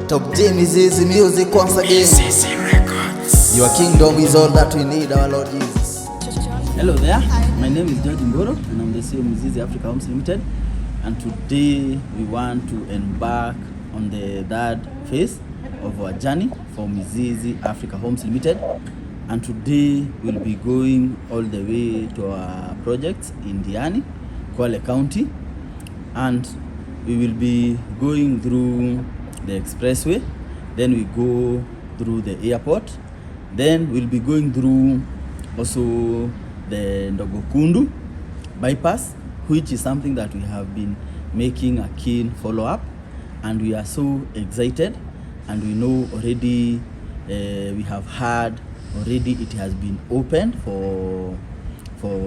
Top J Mizizi music once again. Mizizi Records. Your kingdom is all that we need, our Lord Jesus. Hello there, my name is George Mboro and I'm the CEO of Mizizi Africa Homes Ltd. And today we want to embark on the third phase of our journey for Mizizi Africa Homes Ltd. And today we'll be going all the way to our projects in Diani, Kwale County, and we will be going through the expressway, then we go through the airport, then we'll be going through also the Ndogokundu bypass, which is something that we have been making a keen follow-up, and we are so excited, and we know already we have heard already it has been opened for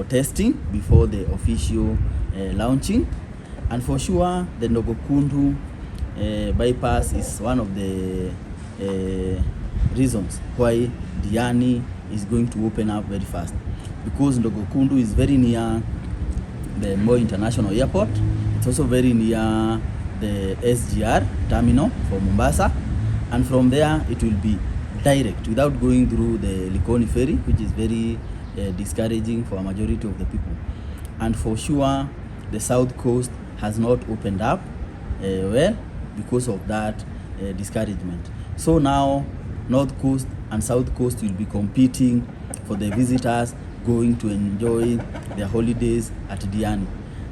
testing before the official launching. And for sure the Ndogokundu bypass is one of the reasons why Diani is going to open up very fast, because Ndogokundu is very near the Moi International Airport. It's also very near the SGR terminal for Mombasa, and from there it will be direct without going through the Likoni ferry, which is very discouraging for a majority of the people. And for sure the south coast has not opened up well because of that discouragement. So now north coast and south coast will be competing for the visitors going to enjoy their holidays at Diani.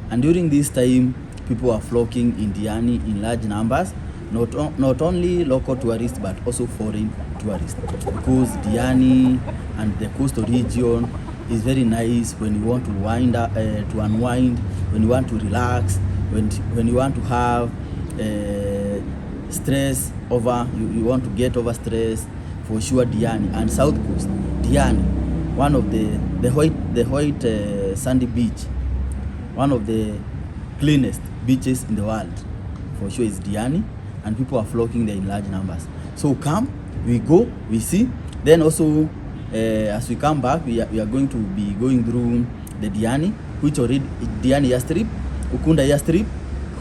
And during this time, people are flocking in Diani in large numbers, not only local tourists but also foreign tourists, because Diani and the coastal region is very nice when you want to unwind, when you want to relax, when you want to have stress over, you want to get over stress. For sure Diani and south coast, Diani, one of the white sandy beach, one of the cleanest beaches in the world, for sure is Diani, and people are flocking there in large numbers. So come, we go, we see. Then also as we come back, we are going to be going through the Diani, which already Diani airstrip, Ukunda airstrip,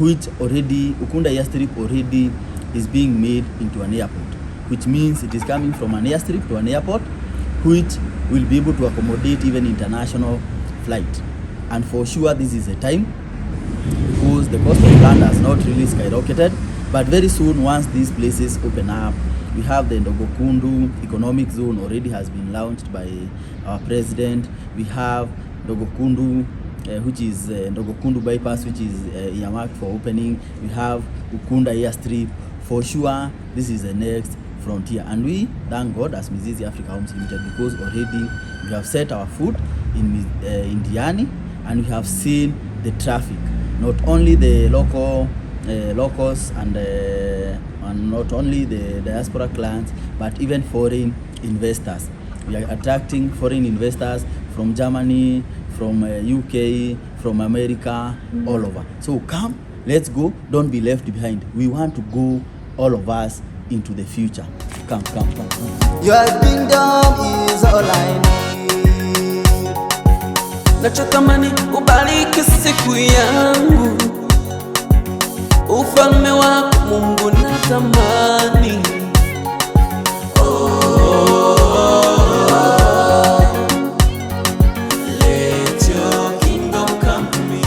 which already Ukunda airstrip already is being made into an airport, which means it is coming from an airstrip to an airport, which will be able to accommodate even international flight. And for sure this is a time, because the cost of land has not really skyrocketed, but very soon once these places open up, we have the Ndogokundu economic zone already has been launched by our president. We have Ndogokundu which is Ndogokundu bypass, which is earmarked for opening. We have Ukunda airstrip. For sure this is the next frontier, and we thank God as Mizizi Africa Homes Ltd, because already we have set our foot in Diani, and we have seen the traffic, not only the locals and not only the diaspora clients, but even foreign investors. We are attracting foreign investors from Germany, from UK, from America, all over. So come, let's go, don't be left behind. We want to go, all of us, into the future. Come. Your kingdom is all I need. Nachotamani ubariki siku yangu, ufalme wako Mungu natamani. Let your kingdom come to me.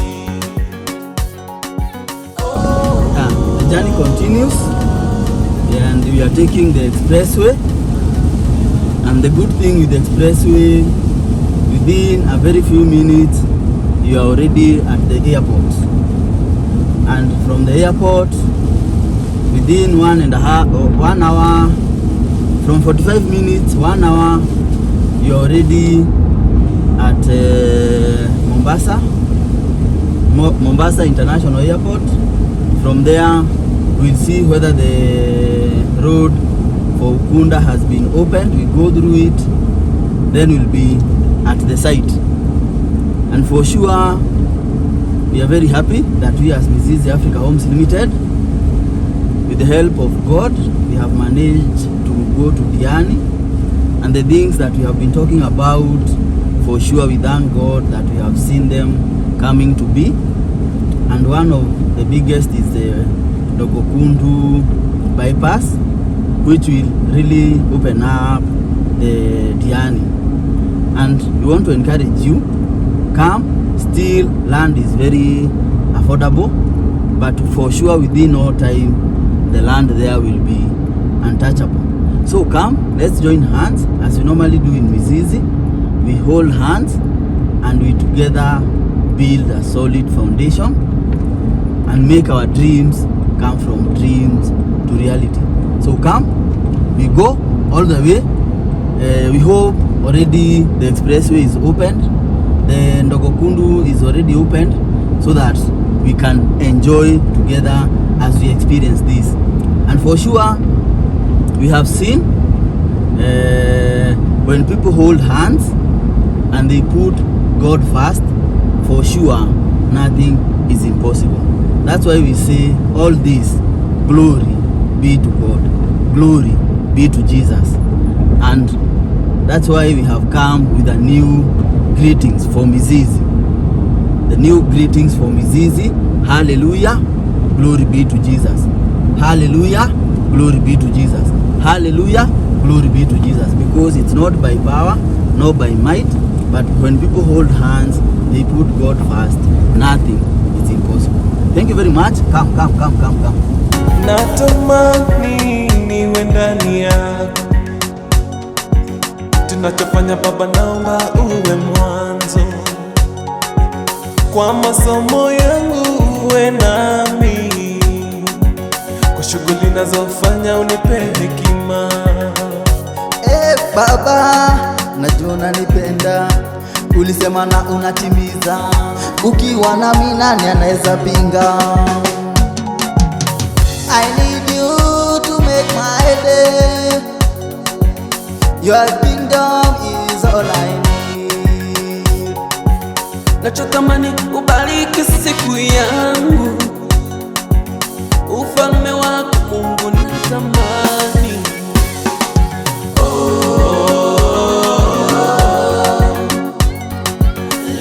The journey continues, and we are taking the expressway. And the good thing with the expressway, within a very few minutes you are already at the airport, and from the airport within 1 hour, from 45 minutes, 1 hour, you are already at Mombasa International Airport. From there we'll see whether the road for Ukunda has been opened. We go through it, then we'll be at the site. And for sure we are very happy that we as Mizizi Africa Homes Ltd, with the help of God, we have managed to go to Diani, and the things that we have been talking about, for sure we thank God that we have seen them coming to be. And one of the biggest is the Ndogokundu bypass, which will really open up the Diani. And we want to encourage you, come. Still, land is very affordable, but for sure within no time the land there will be untouchable. So come, let's join hands as we normally do in Mizizi. We hold hands and we together build a solid foundation and make our dreams come from dreams to reality. So come, we go all the way. We hope already the expressway is opened, the Ndogokundu is already opened, so that we can enjoy together as we experience this. And for sure, we have seen when people hold hands and they put God first, for sure nothing is impossible. That's why we say all this, glory be to God, glory be to Jesus. And that's why we have come with a new greetings for Mizizi. The new greetings for Mizizi. Hallelujah, glory be to Jesus. Hallelujah, glory be to Jesus. Hallelujah, glory be to Jesus. Because it's not by power, not by might, but when people hold hands, they put God first, nothing is impossible. Thank you very much. Come. Natamani niwe ndani yako, tunachofanya Baba naomba uwe mwanzo, kwa masomo yangu uwe nami, kwa shughuli nazofanya unipe hekima. Baba, najua unanipenda, ulisema na unatimiza, ukiwa nami nani anaweza pinga? I need you to make my day. Your kingdom is all I need. Nachotamani ubariki siku yangu, ufalme wako Mungu natamani.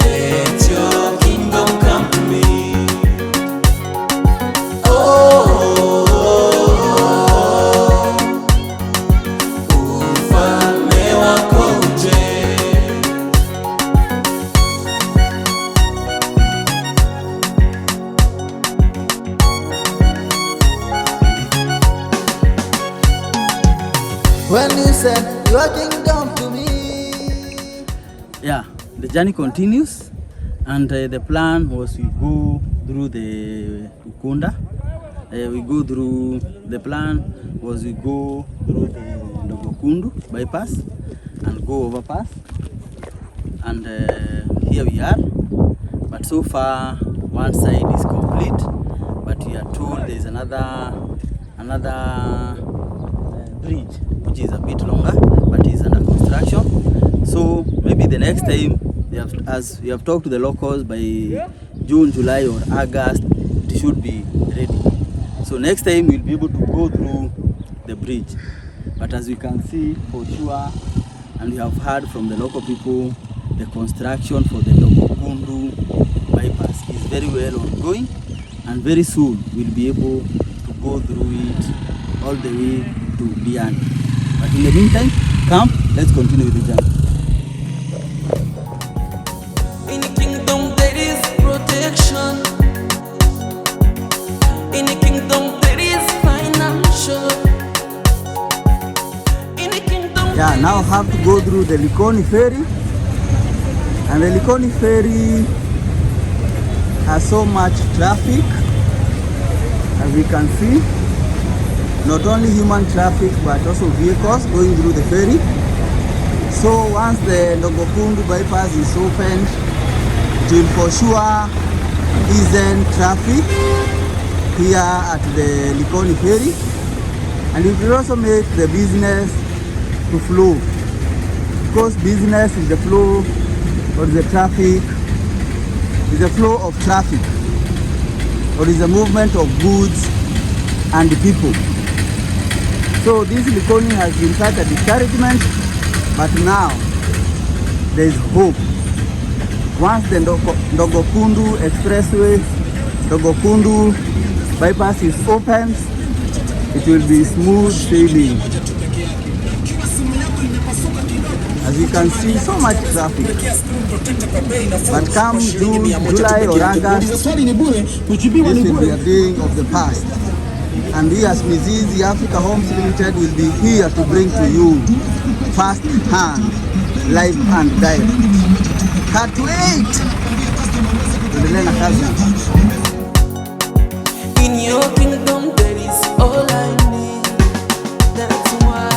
Let your kingdom come to me. Ufalme wako uje. When you said your kingdom to me. Yeah, the journey continues, and the plan was we go through the Ukunda. The plan was we go through the Ndogokundu bypass and go overpass. And here we are. But so far, one side is complete, but we are told there is another bridge which is a bit longer, but is under construction. So maybe the next time, as we have talked to the locals, by June, July or August, it should be ready. So next time we'll be able to go through the bridge. But as we can see for sure, and we have heard from the local people, the construction for the Ndogokundu bypass is very well ongoing, and very soon we'll be able to go through it all the way to Diani. But in the meantime, come, let's continue with the journey. In the kingdom there is protection. In the kingdom there is financial. In the kingdom. Yeah, now have to go through the Likoni ferry, and the Likoni ferry has so much traffic, as we can see. Not only human traffic, but also vehicles going through the ferry. So once the Ndogokundu bypass is opened, it will for sure ease traffic here at the Likoni ferry, and it will also make the business to flow, because business is the flow or the traffic, is the flow of traffic, or is the movement of goods and people. So this Likoni has been such a discouragement, but now there is hope. Once the Ndogokundu expressway, Ndogokundu bypass is opened, it will be smooth sailing. As you can see, so much traffic. But come June, July or August, this will be a thing of the past. And we as Mizizi Africa Homes Ltd will be here to bring to you first hand, live and direct. Can't wait! Tuendelee na kazi. In your kingdom there is all I need. That's why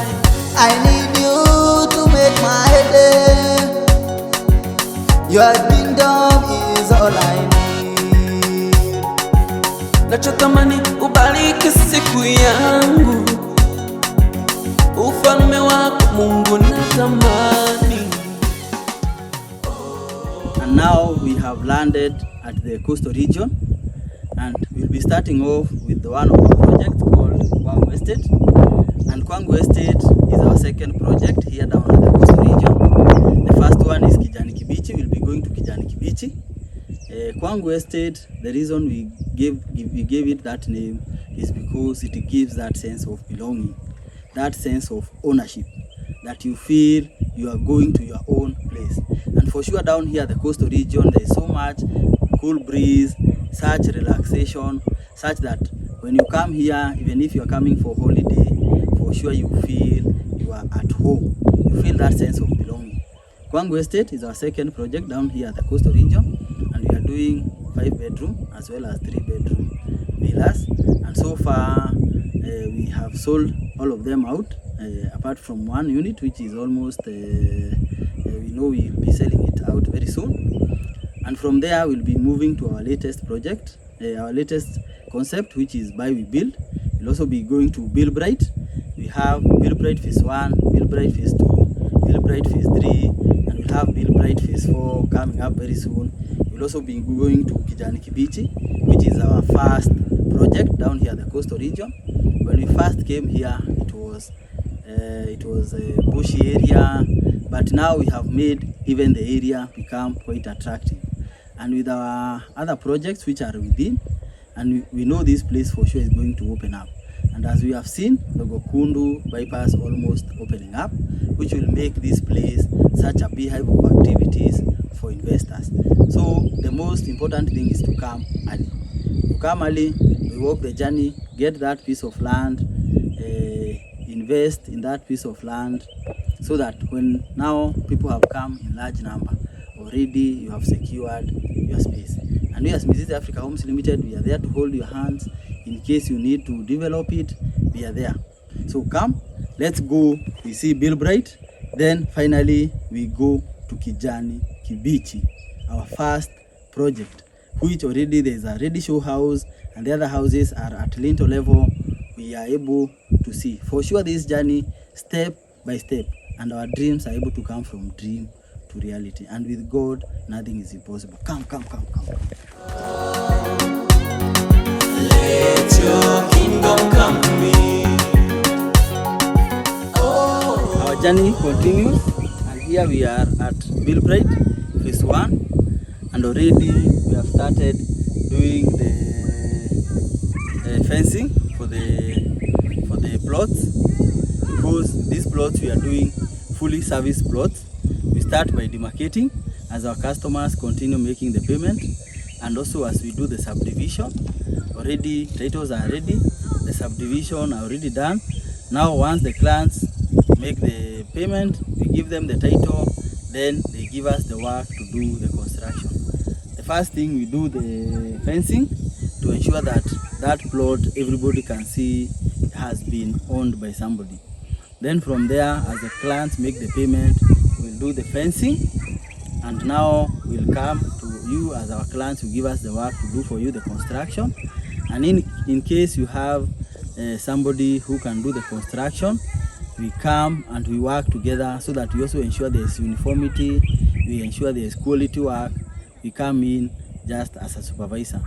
I need you to make my day. Your kingdom is all I need. nachotamani ubariki siku yangu, ufalme wako Mungu natamani. And now we have landed at the coastal region, and we'll be starting off with one of our projects called on.We Estate. And on.We Estate is our second project here down at the coastal region. The first one is Kijani Kibichi. We'll be going to Kijani Kibichi. On.We Estate, the reason we gave it that name is because it gives that sense of belonging, that sense of ownership, that you feel you are going to your own place. And for sure down here the coastal region there is so much cool breeze, such relaxation, such that when you come here, even if you are coming for holiday, for sure you feel you are at home. You feel that sense of belonging. on.We Estate is our second project down here at the coastal region, and we are doing 5-bedroom as well as 3-bedroom villas. And so far we have sold all of them out, apart from one unit which is almost we know we will be selling it out very soon. And from there we'll be moving to our latest project, our latest concept, which is buy we build. We'll also be going to Build Bright. We have Build Bright phase 1, Build Bright phase 2, Build Bright phase 3, and we'll have Build Bright phase 4 coming up very soon. We'll also be going to Kijani Kibichi, which is our first project down here at the coastal region. When we first came here, it was a bushy area, but now we have made even the area become quite attractive. And with our other projects which are within, and we know this place for sure is going to open up. And as we have seen, the Gokundu bypass almost opening up, which will make this place such a beehive of activities for investors. So the most important thing is to come early. You come early, we walk the journey, get that piece of land, invest in that piece of land, so that when now people have come in large number, already you have secured your space. And we as Mizizi Africa Homes Ltd, we are there to hold your hands in case you need to develop it. We are there. So come, let's go. We see Build Bright, then finally we go to Kijani Kibichi, our first project, which already there is a ready show house and the other houses are at lintel level. We are able to see for sure this journey step by step, and our dreams are able to come from dream to reality. And with God, nothing is impossible. Come. Let your kingdom come to me. Our journey continues, and here we are at Build Bright phase 1, and already we have started doing the fencing for the plots, because these plots we are doing fully service plots. We start by demarcating as our customers continue making the payment, and also as we do the subdivision. Already titles are ready, the subdivision are already done. Now once the clients make the payment, we give them the title, then they give us the work to do the construction. The first thing, we do the fencing to ensure that that plot everybody can see has been owned by somebody. Then from there, as the clients make the payment, we'll do the fencing, and now we'll come to you as our clients will give us the work to do for you the construction. And in case you have somebody who can do the construction, we come and we work together so that we also ensure there is uniformity, we ensure there is quality work. We come in just as a supervisor.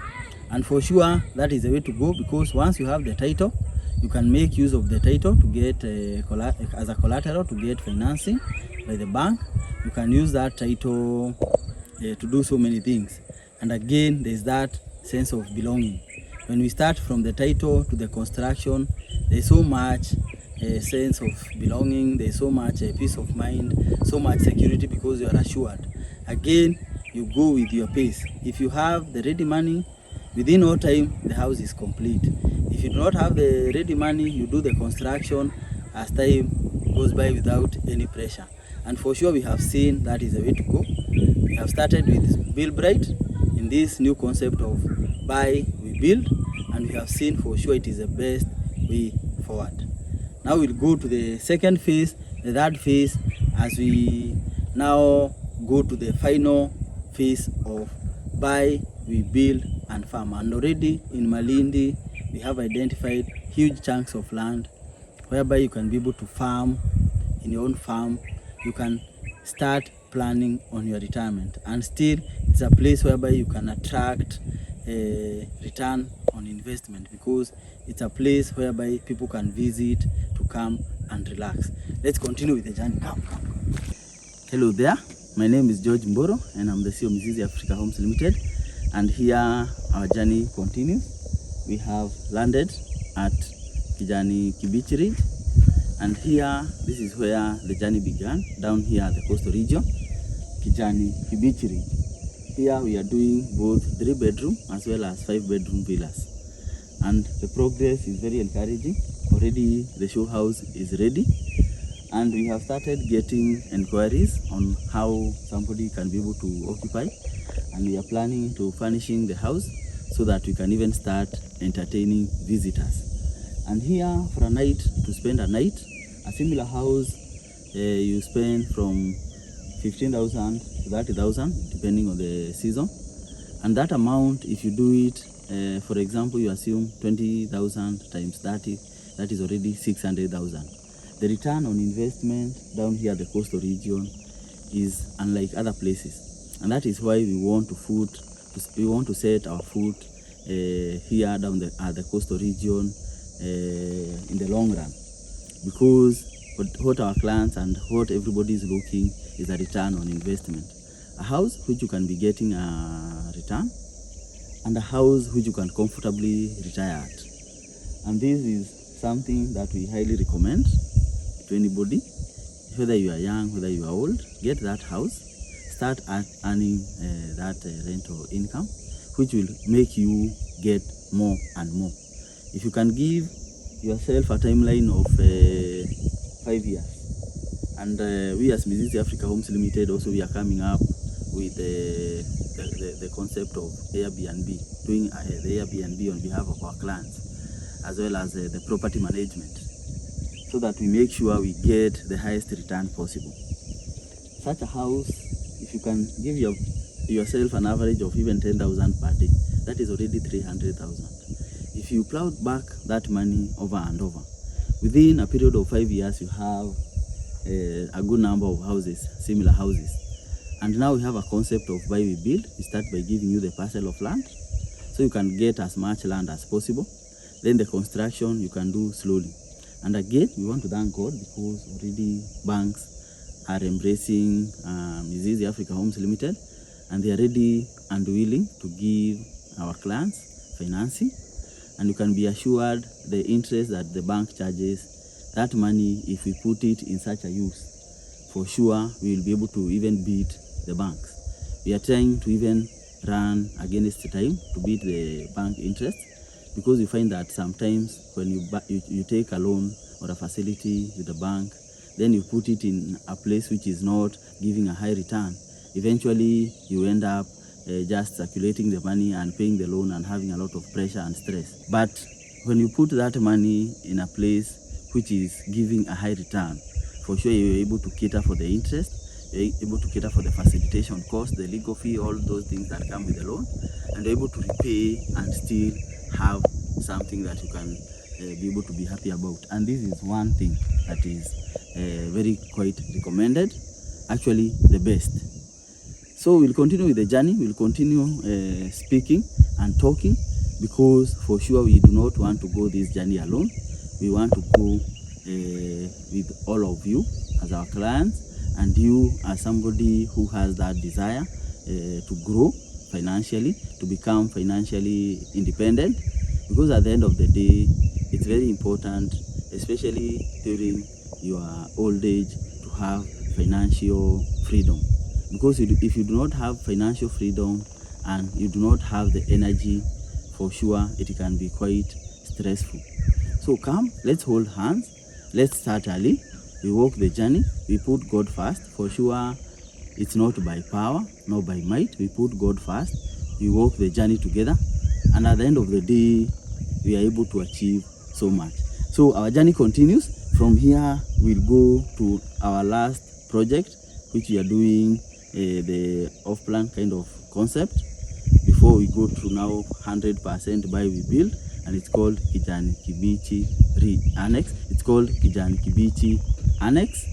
And for sure, that is the way to go, because once you have the title, you can make use of the title to get as a collateral to get financing by the bank. You can use that title to do so many things. And again, there is that sense of belonging. When we start from the title to the construction, there's so much sense of belonging, there's so much peace of mind, so much security, because you are assured. Again, you go with your pace. If you have the ready money, within no time the house is complete. If you do not have the ready money, you do the construction as time goes by without any pressure. And for sure we have seen that is the way to go. We have started with Build Bright in this new concept of buy, we build, and we have seen for sure it is the best way forward. Now we'll go to the second phase, the third phase, as we now go to the final phase of buy, we build and farm. And already in Malindi, we have identified huge chunks of land whereby you can be able to farm in your own farm. You can start planning on your retirement, and still it's a place whereby you can attract a return on investment, because it's a place whereby people can visit to come and relax. Let's continue with the journey. Come. Hello there, my name is George Mboro and I'm the CEO of Mizizi Africa Homes Ltd, and here our journey continues. We have landed at Kijani Kibichi Ridge, and here this is where the journey began, down here at the coastal region, Kijani Kibichi Ridge. Here we are doing both 3-bedroom as well as 5-bedroom villas, and the progress is very encouraging. Already the show house is ready, and we have started getting inquiries on how somebody can be able to occupy, and we are planning to furnishing the house so that we can even start entertaining visitors. And here for a night, to spend a night, a similar house, you spend from 15,000 to 30,000 depending on the season. And that amount, if you do it, for example, you assume 20,000 times 30, that is already 600,000. The return on investment down here at the coastal region is unlike other places, and that is why we want to set our foot here down at the coastal region in the long run, because what our clients and what everybody is looking is a return on investment. A house which you can be getting a return, and a house which you can comfortably retire at. And this is something that we highly recommend to anybody, whether you are young, whether you are old. Get that house, start earning that rental income, which will make you get more and more. If you can give yourself a timeline of 5 years, and we as Mizizi Africa Homes Ltd also, we are coming up with the concept of Airbnb, doing the Airbnb on behalf of our clients, as well as the property management, so that we make sure we get the highest return possible. Such a house, if you can give yourself an average of even 10,000 per day, that is already 300,000. If you plow back that money over and over, within a period of 5 years, you have a good number of houses, similar houses. And now we have a concept of buy, we build. We start by giving you the parcel of land, so you can get as much land as possible. Then the construction you can do slowly. And again, we want to thank God, because already banks are embracing Mizizi Africa Homes Ltd, and they are ready and willing to give our clients financing. And you can be assured the interest that the bank charges, that money, if we put it in such a use, for sure we will be able to even beat the banks. We are trying to even run against the time to beat the bank interest, because you find that sometimes when you take a loan or a facility with the bank, then you put it in a place which is not giving a high return, eventually you end up just circulating the money and paying the loan and having a lot of pressure and stress. But when you put that money in a place which is giving a high return, for sure you're able to cater for the interest, you're able to cater for the facilitation cost, the legal fee, all those things that come with the loan, and you're able to repay and still have something that you can be able to be happy about. And this is one thing that is very quite recommended, actually the best. So we'll continue with the journey, we'll continue speaking and talking, because for sure we do not want to go this journey alone. We want to go with all of you as our clients, and you as somebody who has that desire to grow financially, to become financially independent, because at the end of the day, it's it's very important, especially during your old age, to have financial freedom. Because if you do not have financial freedom and you do not have the energy, for sure it can be quite stressful. So come, let's hold hands, let's start early, we walk the journey, we put God first. For sure it's not by power, not by might, we put God first, we walk the journey together, and at the end of the day we are able to achieve so much. So our journey continues. From here we'll go to our last project, which we are doing the off-plan kind of concept before we go to now 100% buy we build, and it's called Kijani Kibichi Annex. It's called Kijani Kibichi Annex,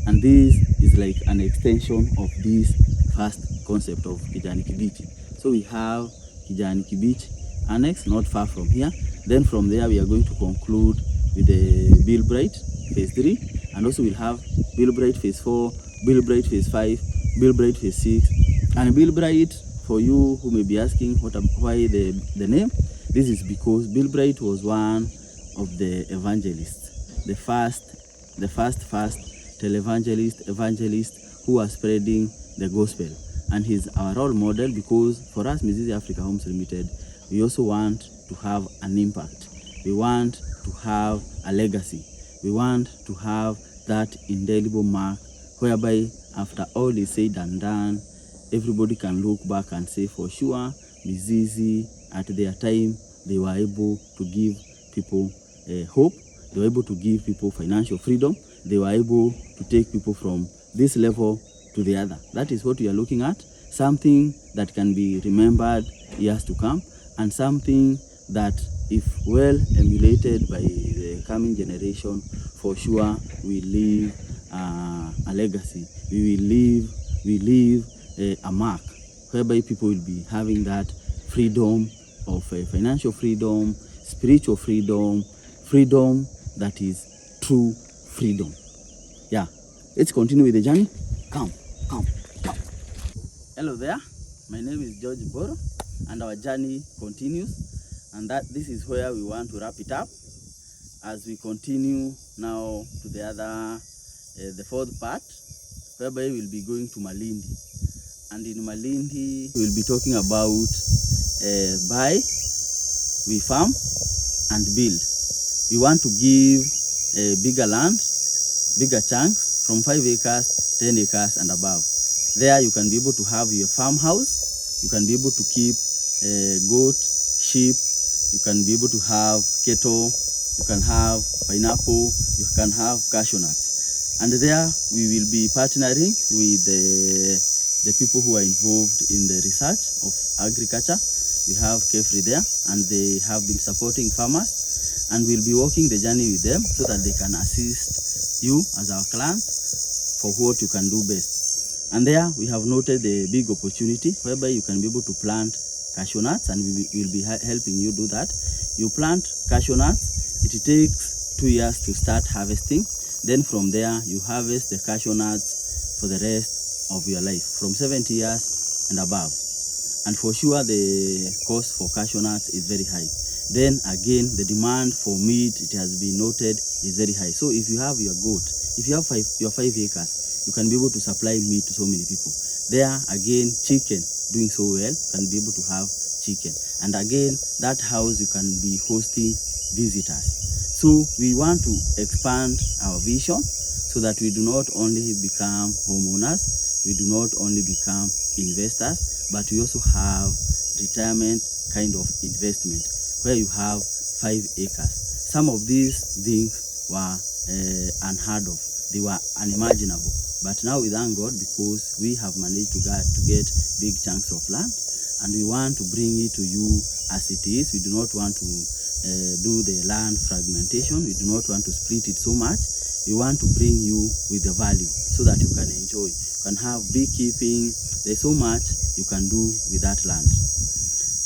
and this is like an extension of this first concept of Kijani Kibichi. So we have Kijani Kibichi Annex not far from here. Then from there we are going to conclude with the Build Bright phase 3, and also we'll have Build Bright phase 4, Build Bright phase 5, Build Bright phase 6, and Build Bright, for you who may be asking why the name, this is because Bill Bright was one of the evangelists, the first evangelist who was spreading the gospel, and he's our role model. Because for us, Mizizi Africa Homes Ltd, we also want to have an impact, we want to have a legacy, we want to have that indelible mark whereby after all is said and done, everybody can look back and say, for sure, Mizizi at their time, they were able to give people hope, they were able to give people financial freedom, they were able to take people from this level to the other. That is what we are looking at, something that can be remembered years to come, and something that, if well emulated by the coming generation, for sure we leave a legacy, we leave a mark whereby people will be having that freedom of financial freedom, spiritual freedom, freedom that is true freedom. Yeah, let's continue with the journey. Come. Hello there, my name is George Boro, and our journey continues, and this is where we want to wrap it up as we continue now to the other the fourth part, whereby we'll be going to Malindi. And in Malindi, we'll be talking about buy, we farm, and build. We want to give bigger land, bigger chunks, from 5 acres, 10 acres and above. There you can be able to have your farmhouse, you can be able to keep goat, sheep, you can be able to have cattle, you can have pineapple, you can have cashew nuts. And there we will be partnering with the people who are involved in the research of agriculture. We have Kefri there, and they have been supporting farmers, and we'll be walking the journey with them so that they can assist you as our clients for what you can do best. And there we have noted the big opportunity whereby you can be able to plant cashew nuts, and we will be helping you do that. You plant cashew nuts, it takes 2 years to start harvesting. Then from there you harvest the cashew nuts for the rest of your life, from 70 years and above. And for sure the cost for cashew nuts is very high. Then again, the demand for meat, it has been noted, is very high. So if you have your goat, if you have your 5 acres, you can be able to supply meat to so many people. There again, chicken, doing so well, can be able to have chicken. And again, that house you can be hosting visitors. So we want to expand our vision so that we do not only become homeowners, we do not only become investors, but we also have retirement kind of investment where you have 5 acres. Some of these things were unheard of, they were unimaginable. But now we thank God because we have managed to get big chunks of land, and we want to bring it to you as it is. We do not want to do the land fragmentation. We do not want to split it so much. We want to bring you with the value so that you can enjoy. You can have beekeeping. There's so much you can do with that land.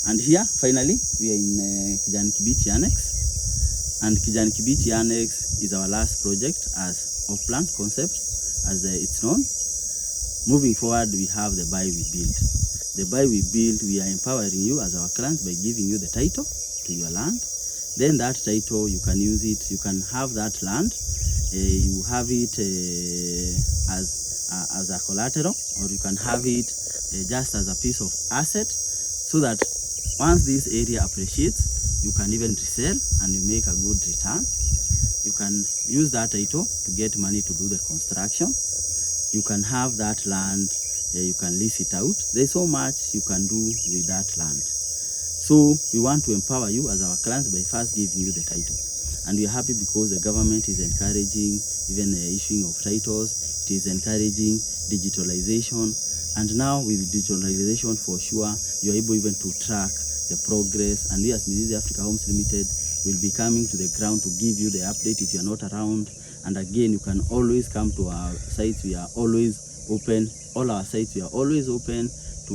And here, finally, we are in Kijani Kibichi Annex. And Kijani Kibichi Annex is our last project as off-plan concept, as it's known. Moving forward, we have the buy we build. The buy we build, we are empowering you as our client by giving you the title to your land. then that title you can use it. You can have that land, you have it as a collateral, or you can have it just as a piece of asset, so that once this area appreciates, you can even resell and you make a good return. You can use that title to get money to do the construction. You can have that land, you can lease it out. There's so much you can do with that land. So we want to empower you as our clients by first giving you the title. And we are happy because the government is encouraging even the issuing of titles. It is encouraging digitalization. And now with digitalization, for sure, you are able even to track the progress. And we as Mizizi Africa Homes Ltd will be coming to the ground to give you the update if you are not around. And again, you can always come to our sites. We are always open. All our sites, we are always open to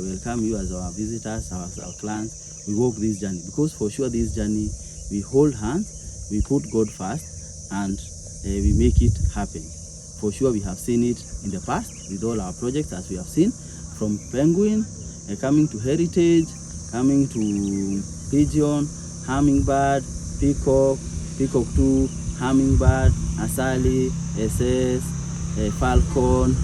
welcome you as our visitors, our clients. We walk this journey, because for sure this journey, we hold hands, we put God first, and we make it happen. For sure, we have seen it in the past with all our projects, as we have seen, from penguin, coming to heritage, coming to pigeon, hummingbird, peacock, peacock 2, hummingbird, asali, SS, falcon,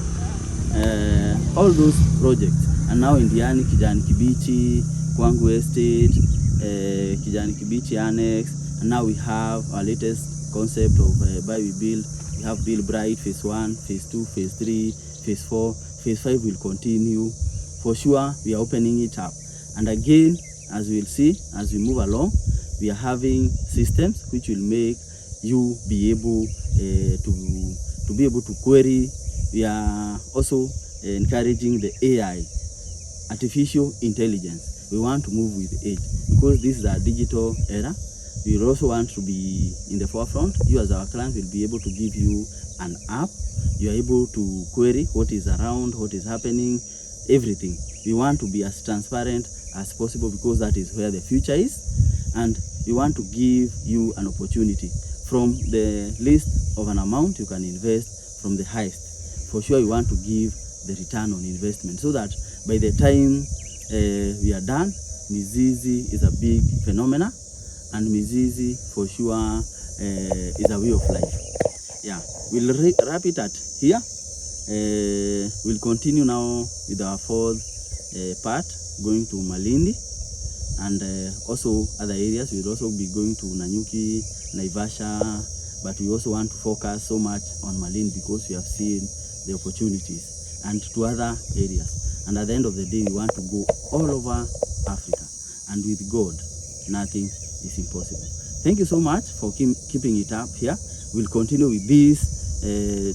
all those projects. And now in diani, kijani kibichi, Kwangu estate, kijani kibichi annex, and now we have our latest concept of buy we build. We have Build Bright phase 1, phase 2, phase 3, phase 4, phase 5 will continue. For sure, we are opening it up. And again, as we'll see, as we move along, we are having systems which will make you be able to be able to query. We are also encouraging the AI, artificial intelligence. We want to move with the age, because this is a digital era. We also want to be in the forefront. You as our client will be able to give you an app. You are able to query what is around, what is happening, everything. We want to be as transparent as possible, because that is where the future is. And we want to give you an opportunity from the least of an amount you can invest from the highest. For sure, we want to give the return on investment, so that by the time we are done, Mizizi is a big phenomena, and Mizizi for sure is a way of life. Yeah, we'll wrap it at here. We'll continue now with our fourth part, going to Malindi, and also other areas. We'll also be going to Nanyuki, Naivasha, but we also want to focus so much on Malindi because we have seen the opportunities, and to other areas. And at the end of the day, we want to go all over Africa, and with God, nothing is impossible. Thank you so much for keeping it up here. We'll continue with these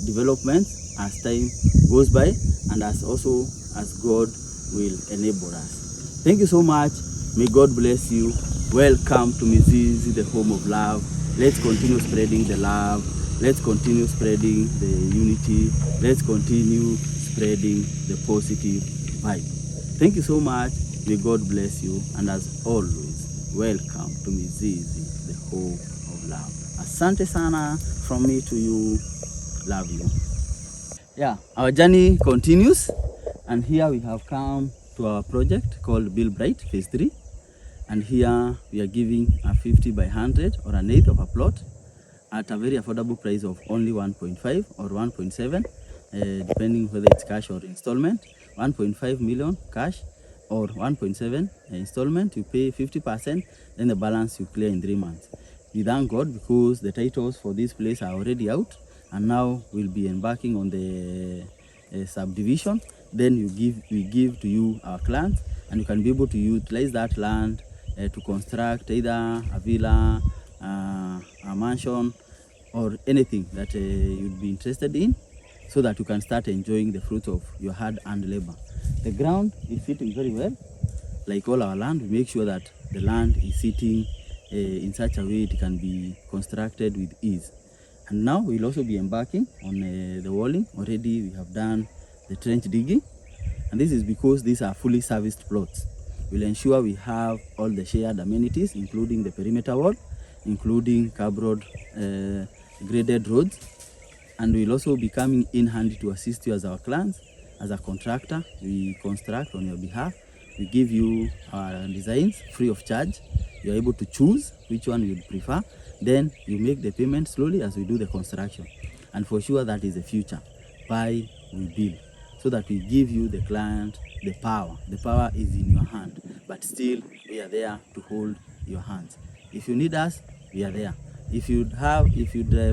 developments as time goes by, and as God will enable us. Thank you so much. May God bless you. Welcome to Mizizi, the home of love. Let's continue spreading the love. Let's continue spreading the unity. Let's continue spreading the positive vibe. Thank you so much. May God bless you. And as always, welcome to Mizizi, the home of love. Asante sana from me to you. Love you. Yeah, our journey continues, and here we have come to our project called Build Bright Phase 3. And here we are giving a 50 by 100 or an eighth of a plot at a very affordable price of only 1.5 or 1.7, depending whether it's cash or installment. 1.5 million cash or 1.7 installment. You pay 50%, then the balance you clear in 3 months. We thank God because the titles for this place are already out, and now we'll be embarking on the subdivision. Then we give to you, our clients, and you can be able to utilize that land to construct either a villa, a mansion, or anything that you'd be interested in, so that you can start enjoying the fruit of your hard-earned labor. The ground is sitting very well. Like all our land, we make sure that the land is sitting in such a way it can be constructed with ease. And now we'll also be embarking on the walling. Already we have done the trench digging, and this is because these are fully serviced plots. We'll ensure we have all the shared amenities, including the perimeter wall, including curb road, graded roads, and we'll also be coming in handy to assist you as our clients. As a contractor, we construct on your behalf. We give you our designs free of charge. You're able to choose which one you'd prefer. Then you make the payment slowly as we do the construction. And for sure, that is the future. Buy, we build. So that we give you, the client, the power. The power is in your hand, but still we are there to hold your hands. If you need us, we are there. If you'd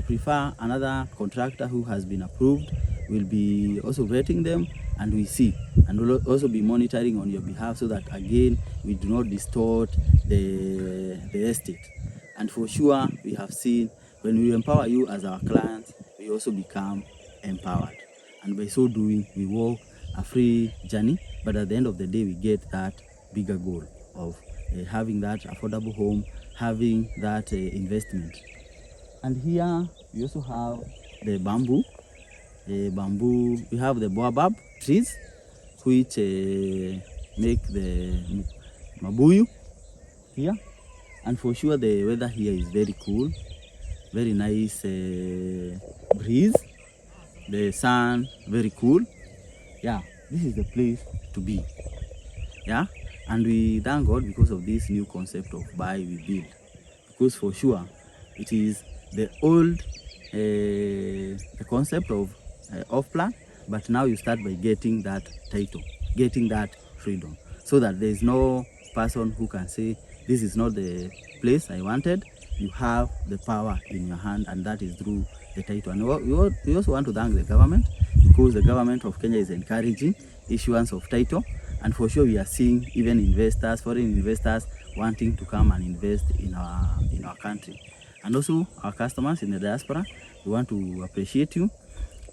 prefer another contractor who has been approved, we'll be also vetting them, and we see, and we'll also be monitoring on your behalf, so that again we do not distort the estate. And for sure, we have seen, when we empower you as our clients, we also become empowered. And by so doing, we walk a free journey, but at the end of the day, we get that bigger goal of having that affordable home, having that investment. And here we also have the bamboo. We have the baobab trees, which make the mabuyu here. And for sure, the weather here is very cool, very nice breeze, the sun very cool. Yeah, this is the place to be. Yeah, and we thank God because of this new concept of buy, we build. Because for sure, it is the old the concept of off-plan, but now you start by getting that title, getting that freedom, so that there is no person who can say, this is not the place I wanted. You have the power in your hand, and that is through the title. And we also want to thank the government, because the government of Kenya is encouraging issuance of title. And for sure, we are seeing even investors, foreign investors, wanting to come and invest in our country. And also our customers in the diaspora, we want to appreciate you,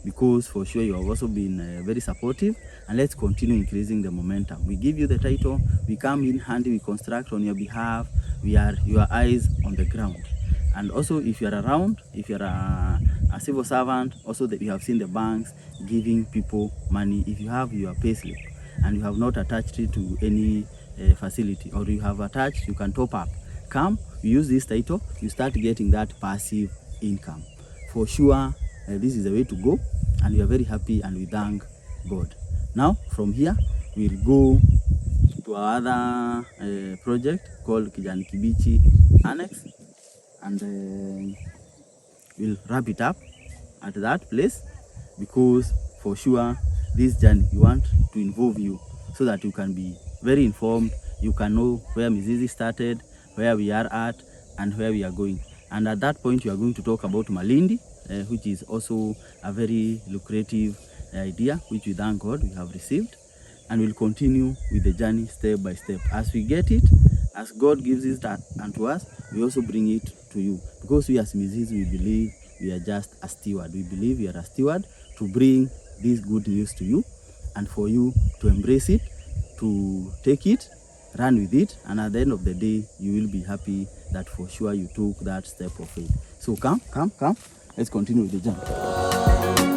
because for sure you have also been very supportive, and let's continue increasing the momentum. We give you the title, we come in handy, we construct on your behalf, we are your eyes on the ground. And also, if you are around, if you are a civil servant, also that you have seen the banks giving people money. If you have your payslip and you have not attached it to any facility, or you have attached, you can top up. Come, you use this title, you start getting that passive income. For sure, this is the way to go, and we are very happy, and we thank God. Now, from here, we'll go to our other project called Kijani Kibichi Annex, and we'll wrap it up at that place, because for sure, this journey, we want to involve you so that you can be very informed. You can know where Mizizi started, where we are at, and where we are going. And at that point, we are going to talk about Malindi, which is also a very lucrative idea, which we thank God we have received. And we'll continue with the journey step by step. As we get it, as God gives it unto us, we also bring it to you. Because we as Mizizi, we believe we are just a steward. We believe we are a steward to bring this good news to you, and for you to embrace it, to take it, run with it, and at the end of the day, you will be happy that for sure you took that step of faith. So come. Let's continue with the journey.